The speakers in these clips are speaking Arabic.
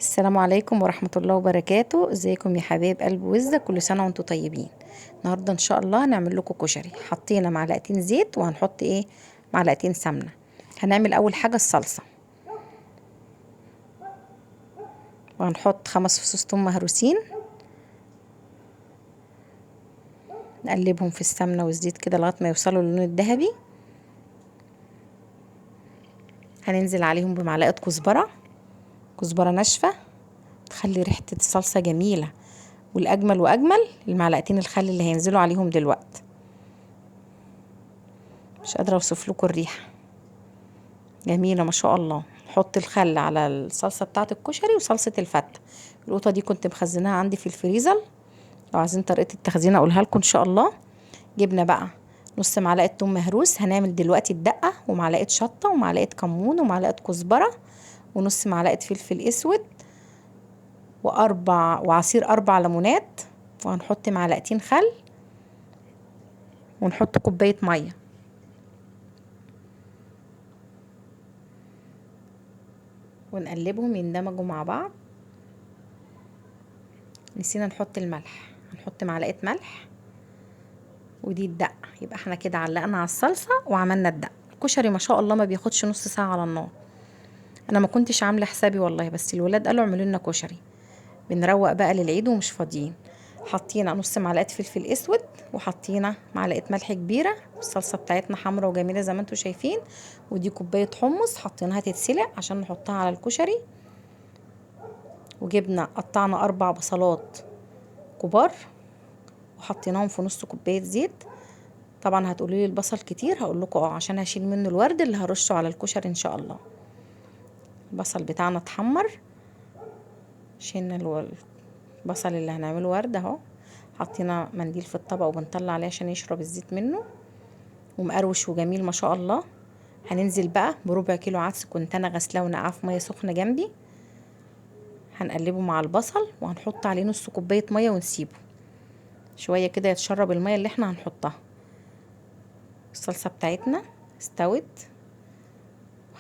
السلام عليكم ورحمة الله وبركاته. ازيكم يا حبايب قلب وزة؟ كل سنة وانتم طيبين. النهاردة ان شاء الله هنعمل لكم كشري. حطينا معلقتين زيت وهنحط معلقتين سمنة. هنعمل اول حاجة الصلصة، وهنحط 5 فصوص ثوم مهروسين، نقلبهم في السمنة والزيت كده لغاية ما يوصلوا للون الذهبي. هننزل عليهم بمعلقة كزبرة ناشفة تخلي ريحة الصلصة جميلة، والاجمل واجمل المعلقتين الخل اللي هينزلوا عليهم دلوقتي. مش قادرة اوصف لكم الريحة جميلة ما شاء الله. نحط الخل على الصلصة بتاعة الكشري وصلصة الفتة. القوطة دي كنت مخزناها عندي في الفريزر، لو عايزين طريقة التخزين اقولها لكم ان شاء الله. جبنا بقى نص معلقة توم مهروس، هنعمل دلوقتي الدقة، ومعلقة شطة ومعلقة كمون ومعلقة كزبرة ونص معلقة فلفل اسود وعصير 4 ليمونات، وهنحط معلقتين خل ونحط كوباية مية، ونقلبهم يندمجوا مع بعض. نسينا نحط الملح، هنحط معلقة ملح. ودي الدقة، يبقى احنا كده علقنا على الصلصة وعملنا الدقة. الكشري ما شاء الله ما بياخدش نص ساعة على النار. انا ما كنتش عاملة حسابي والله، بس الولاد قالوا اعملوا لنا كشري. بنروق بقى للعيد ومش فاضيين. حطينا نص معلقة فلفل اسود، وحطينا معلقة ملح كبيرة. الصلصة بتاعتنا حمرا وجميلة زي ما انتم شايفين. ودي كوباية حمص حطيناها تتسلق عشان نحطها على الكشري. وجبنا قطعنا 4 بصلات كبار وحطيناهم في نص كوباية زيت. طبعا هتقولوا لي البصل كتير، هقول لكم عشان هشيل منه الورد اللي هرشه على الكشري ان شاء الله. البصل بتاعنا اتحمر، شلنا البصل اللي هنعمله ورد اهو. حطينا منديل في الطبق وبنطلع عليه عشان يشرب الزيت منه، ومقروش وجميل ما شاء الله. هننزل بقى بربع كيلو عدس كنت انا غسلاه ونقعاه في ميه سخنه جنبي. هنقلبه مع البصل وهنحط عليه نص كوبايه ميه ونسيبه شويه كده يتشرب الميه اللي احنا هنحطها. الصلصه بتاعتنا استوت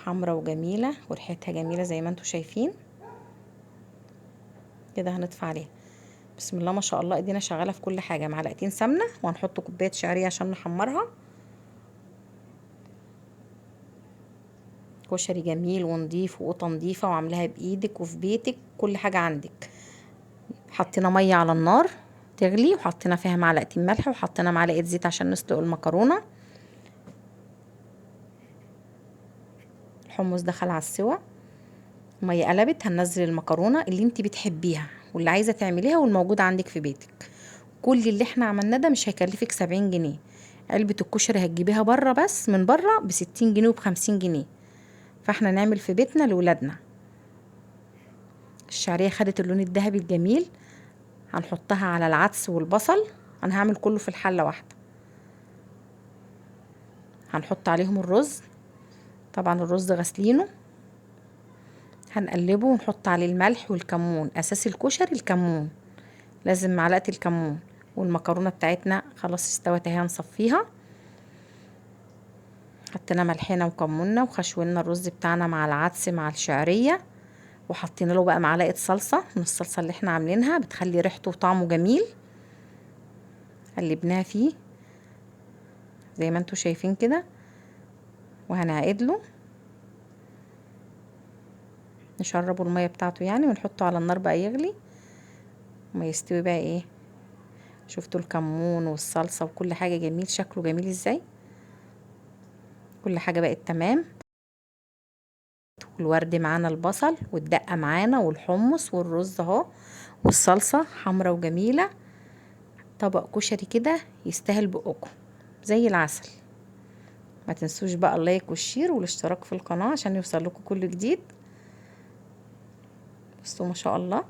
حمرا وجميله وريحتها جميله زي ما انتم شايفين كده. هنطفي عليها. بسم الله ما شاء الله، ايدينا شغاله في كل حاجه. معلقتين سمنه وهنحط كوبايه شعريه عشان نحمرها. كشري جميل ونضيف وقطه نضيفه وعاملاها بايدك وفي بيتك، كل حاجه عندك. حطينا ميه على النار تغلي، وحطينا فيها معلقتين ملح، وحطينا معلقه زيت عشان نسلق المكرونه. الحمص دخل على السوا، ميه قلبت، هننزل المكرونه اللي انت بتحبيها واللي عايزه تعمليها والموجوده عندك في بيتك. كل اللي احنا عملناه ده مش هيكلفك 70 جنيه. علبه الكشري هتجيبيها بره، بس من بره ب60 جنيه وب50 جنيه. فاحنا نعمل في بيتنا لولادنا. الشعريه خدت اللون الذهبي الجميل، هنحطها على العدس والبصل. انا هعمل كله في الحله واحده. هنحط عليهم الرز، طبعا الرز غسلينه. هنقلبه ونحط عليه الملح والكمون، اساس الكشري الكمون، لازم معلقه الكمون. والمكرونه بتاعتنا خلاص استوت اهي، هنصفيها. حطينا ملحنا وكموننا وخشولنا الرز بتاعنا مع العدس مع الشعريه، وحطينا له بقى معلقه صلصه من الصلصه اللي احنا عاملينها بتخلي ريحته وطعمه جميل. قلبناها فيه زي ما انتوا شايفين كده، وهنعقد له نشربه الميه بتاعته يعني، ونحطه على النار بقى يغلي وما يستوي بقى ايه. شفتوا الكمون والصلصه وكل حاجه جميل، شكله جميل ازاي. كل حاجه بقت تمام. والورد معانا، البصل والدقه معانا والحمص والرز اهو، والصلصه حمرا وجميله. طبق كشري كده يستاهل بقكم زي العسل. ما تنسوش بقى اللايك والشير والاشتراك في القناه عشان يوصل لكم كل جديد. بصوا ما شاء الله،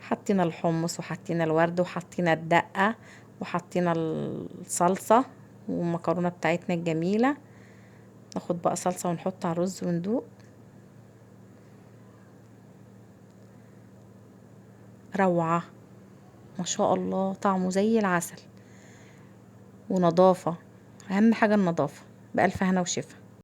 حطينا الحمص وحطينا الورد وحطينا الدقة وحطينا الصلصة والمكرونة بتاعتنا الجميلة. ناخد بقى صلصة ونحط على الرز وندوق. روعة ما شاء الله، طعمه زي العسل. ونظافة، اهم حاجة النظافة. بألف هنا وشفا.